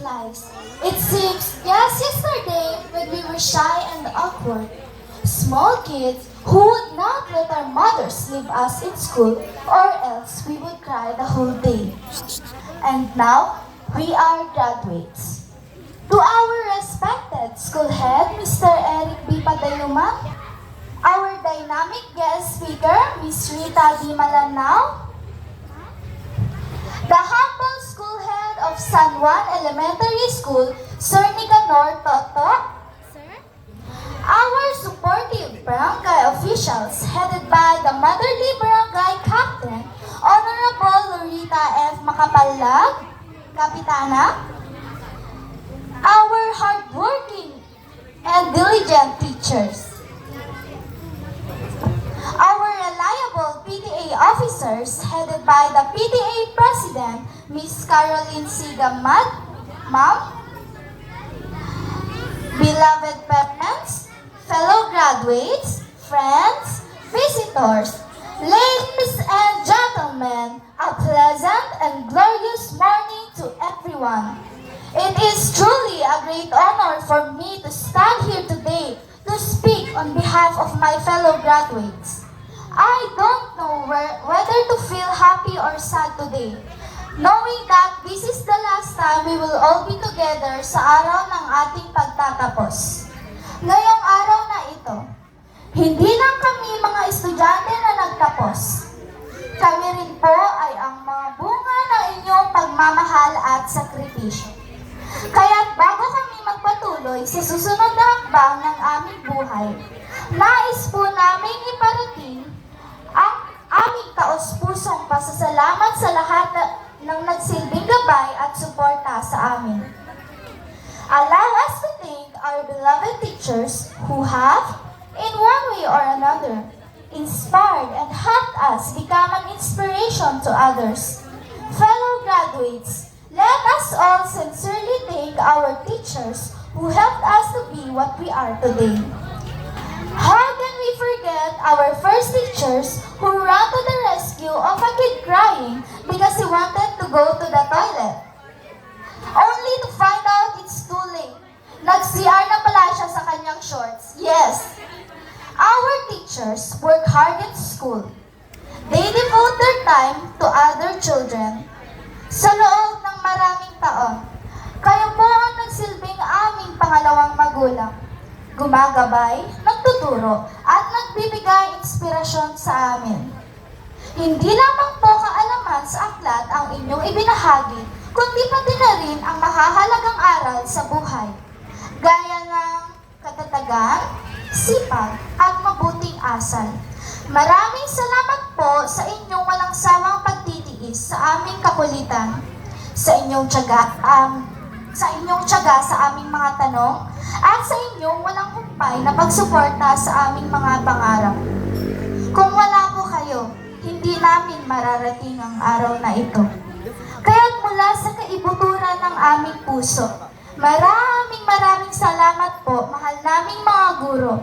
flies. It seems just yesterday when we were shy and awkward. Small kids who would not let our mothers leave us in school or else we would cry the whole day. And now, we are graduates. To our respected school head, Mr. Eric B. Padayuma, our dynamic guest speaker, Ms. Rita D. Malanao, the humble school head of San Juan Elementary School, Sir Nicanor Toto, our supportive barangay officials headed by the Motherly Barangay Captain, Honorable Lorita F. Macapalag, Kapitana, our hardworking and diligent teachers, our reliable PTA officers headed by the PTA President, Ms. Caroline Sigamad, Ma'am, beloved parents, fellow graduates, friends, visitors, ladies and gentlemen, a pleasant and glorious morning to everyone. It is truly a great honor for me to stand here today to speak on behalf of my fellow graduates. I don't know whether to feel happy or sad today, knowing that this is the last time we will all be together sa araw ng ating pagtatapos. Ngayong araw na ito, hindi lang kami mga estudyante na nagtapos. Kami rin po ay ang mga bunga ng inyong pagmamahal at sakripisyo. Kaya't bago kami magpatuloy sa susunod na hakbang ng aming buhay, nais po namin iparating ang aming taos-pusong pasasalamat sa lahat ng nagsilbing gabay at suporta sa amin. Allow us to thank our beloved teachers who have, in one way or another, inspired and helped us become an inspiration to others. Fellow graduates, let us all sincerely thank our teachers who helped us to be what we are today. How can we forget our first teachers who ran to the rescue of a kid crying because he wanted to go to the toilet? Only to find out it's too late. Nag-CR na pala siya sa kanyang shorts. Yes! Our teachers work hard in school. They devote their time to other children. Sa loob ng maraming taon, kayo po ang nagsilbing aming pangalawang magulang. Gumagabay, nagtuturo, at nagbibigay inspirasyon sa amin. Hindi lamang po kaalaman sa aklat ang inyong ibinahagi, kundi pati na rin ang mahahalagang aral sa buhay. Gaya ng katatagan, sipag, at mabuting asal. Maraming salamat po sa inyong walang sawang pagtitiis sa aming kakulitan, sa inyong tiyaga sa aming mga tanong, at sa inyong walang humpay na pagsuporta sa aming mga pangarap. Kung wala po kayo, hindi namin mararating ang araw na ito. Kaya't mula sa kaibuturan ng aming puso, maraming salamat po, mahal naming mga guro.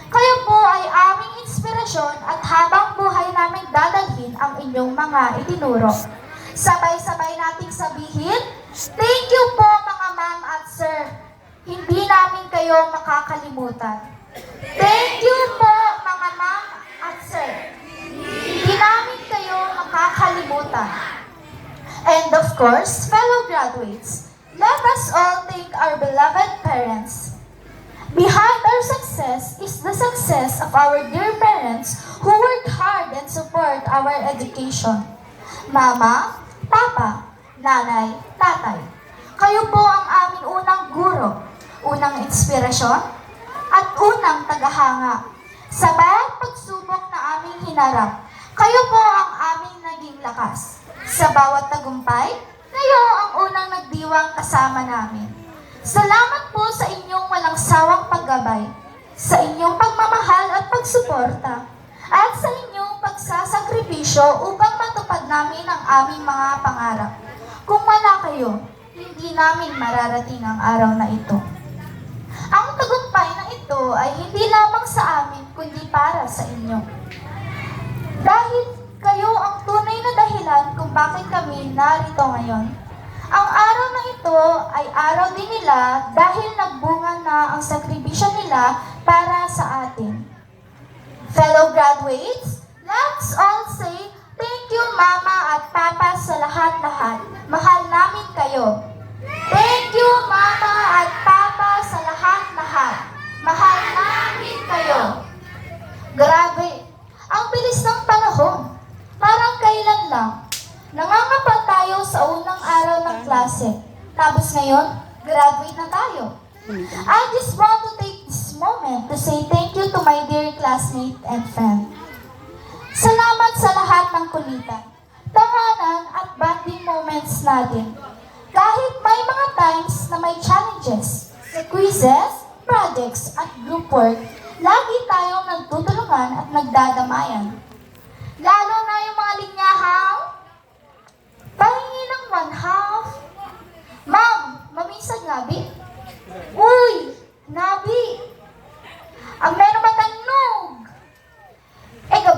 Kayo po ay aming inspirasyon at habang buhay namin dadalhin ang inyong mga itinuro. Sabay-sabay nating sabihin, thank you po mga ma'am at sir. Hindi namin kayo makakalimutan. Thank you po mga ma'am at sir. Hindi namin kayo makakalimutan. And of course, fellow graduates, let us all thank our beloved parents. Behind our success is the success of our dear parents who work hard and support our education. Mama, Papa, Nanay, Tatay, kayo po ang aming unang guro, unang inspirasyon, at unang tagahanga. Sa bawat pagsubok na aming hinarap, kayo po ang aming naging lakas. Sa bawat tagumpay, kayo ang unang nagdiwang kasama namin. Salamat po sa inyong walang sawang paggabay, sa inyong pagmamahal at pagsuporta, at sa inyong pagsasakripisyo upang matupad namin ang aming mga pangarap. Kung wala kayo, hindi namin mararating ang araw na ito. Ang tagumpay na ito ay hindi lamang sa amin, kundi para sa inyo. Dahil kayo ang tunay na dahilan kung bakit kami narito ngayon. Ang araw na ito ito ay araw din nila dahil nagbunga na ang sakripisyo nila para sa atin. Fellow graduates, let's all say thank you Mama at Papa sa lahat-lahat. Mahal namin kayo. Thank you Mama at Papa sa lahat-lahat. Mahal namin kayo. Grabe, ang bilis ng panahon. Parang kailan lang. Nangangapa tayo sa unang araw ng klase. Tapos ngayon, graduate na tayo. I just want to take this moment to say thank you to my dear classmate and friend. Salamat sa lahat ng kulitan, tawanan at bonding moments natin. Kahit may mga times na may challenges, sa quizzes, projects at group work, lagi tayong nagtutulungan at nagdadamayan. Lalo na yung mga linyahang pahingi ng 1/2. Ma'am, mamisag Nabi? Uy, Nabi! Ang meron matanog!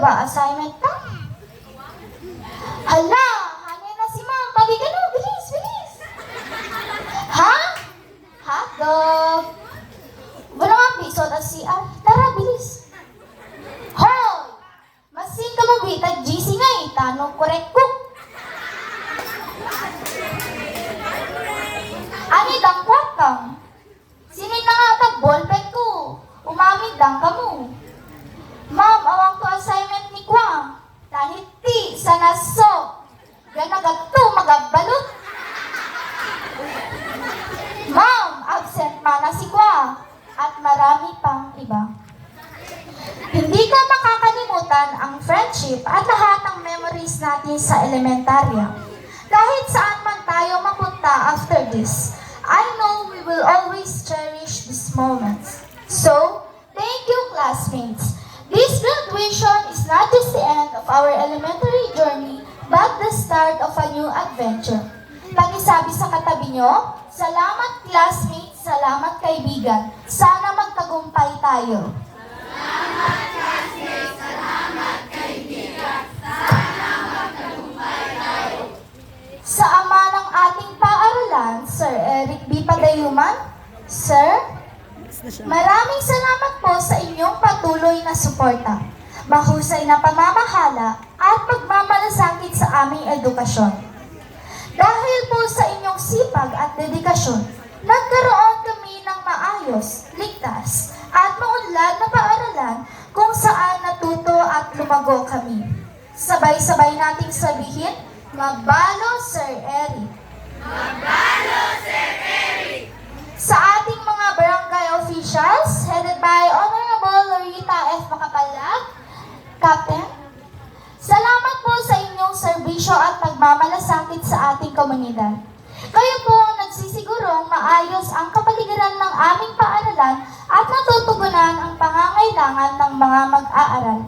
Ba assignment ta? Hala, hangin na si ma'am. Bali ka no, bilis, bilis. Ha? Hotdog. Wala nga piso at CR. Tara, bilis. Hoy! Masin ka mo, bitag GC nga eh. Tanong korek ko. Ani dang kwatang? Sinin na nga tag ballpen ko. Umamid dang ka mo. Ma'am, awang to assignment ni Kwa. Tanit ti sa naso. Ganagat to magabalot. Ma'am, absent mana si Kwa. At marami pang iba. Hindi ka makakalimutan ang friendship at lahat ng memories natin sa elementarya. Kahit saan man tayo mapunta after this, I know we will always cherish these moments. So, thank you classmates. This graduation is not just the end of our elementary journey, but the start of a new adventure. Pakisabi sa katabi nyo, salamat classmates, salamat kaibigan. Sana magtagumpay tayo. Salamat classmates, salamat kaibigan. Sana magtagumpay tayo. Sa ama ng ating paaralan, Sir Eric B. Padayuman, Sir, maraming salamat po sa inyong patuloy na suporta, mahusay na pamamahala at pagmamalasakit sa aming edukasyon. Dahil po sa inyong sipag at dedikasyon, nagkaroon kami ng maayos, ligtas, at maunlad na paaralan kung saan natuto at lumago kami. Sabay-sabay nating sabihin, magbalo Sir Eric! Magbalo, Sir Eric! Sa ating mga barangay officials, headed by Honorable Lorita F. Macapalag, Captain, salamat po sa inyong serbisyo at pagmamalasakit sa ating komunidad. Kayo po nagsisigurong maayos ang kapaligiran ng aming paaralan at natutugunan ang pangangailangan ng mga mag-aaral.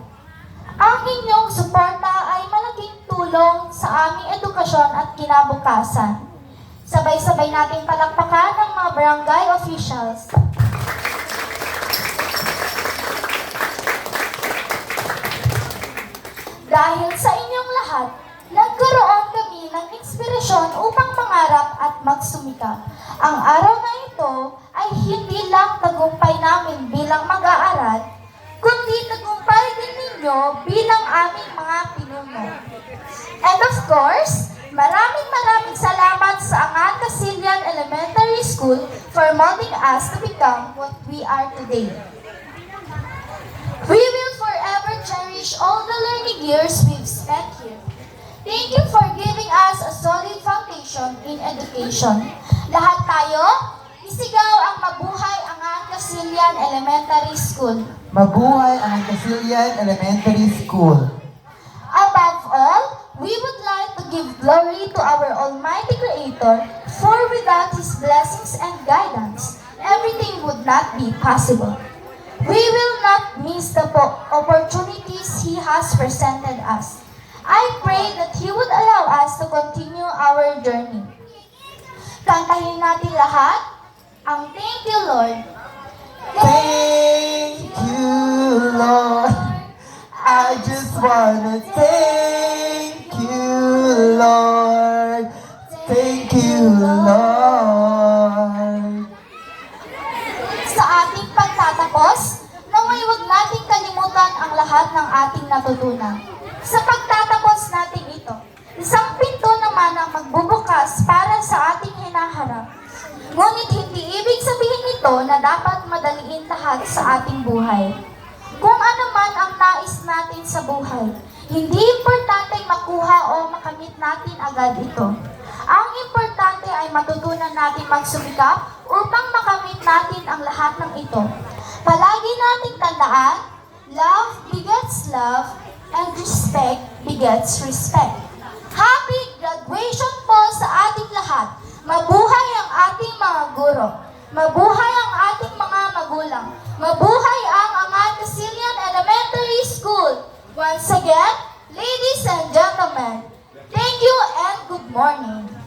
Ang inyong suporta ay malaking tulong sa aming edukasyon at kinabukasan. Sabay-sabay natin palakpakan ng mga barangay officials. Dahil sa inyong lahat, nagkaroon kami ng inspirasyon upang mangarap at magsumikap. Ang araw na ito ay hindi lang tagumpay namin bilang mag-aaral, kundi tagumpay din ninyo bilang aming mga pinuno. And of course, maraming salamat sa Angat Casilian Elementary School for molding us to become what we are today. We will forever cherish all the learning years we've spent here. Thank you for giving us a solid foundation in education. Lahat tayo, isigaw ang mabuhay Angat Casilian Elementary School. Mabuhay ang Casilian Elementary School. Above all, we would like to give glory to our Almighty Creator, for without His blessings and guidance, everything would not be possible. We will not miss the opportunities He has presented us. I pray that He would allow us to continue our journey. Kantahin natin lahat ang Thank You, Lord. Thank you, Lord. I just wanna thank you, Lord. Thank you, Lord. pagtatapos, naway huwag nating kalimutan ang lahat ng ating natutunan. Sa pagtatapos natin ito, isang pinto naman ang magbubukas para sa ating hinaharap. Ngunit hindi ibig sabihin nito na dapat madaliin lahat sa ating buhay. Kung ano man ang nais natin sa buhay, hindi importante makuha o makamit natin agad ito. Ang importante ay matutunan natin magsumikap upang makamit natin ang lahat ng ito. Palagi nating tandaan, love begets love and respect begets respect. Happy graduation po sa ating lahat. Mabuhay ang ating mga guro. Mabuhay ang ating mga magulang. Mabuhay ang Angat-Casilian Elementary School. Once again, ladies and gentlemen, thank you and good morning.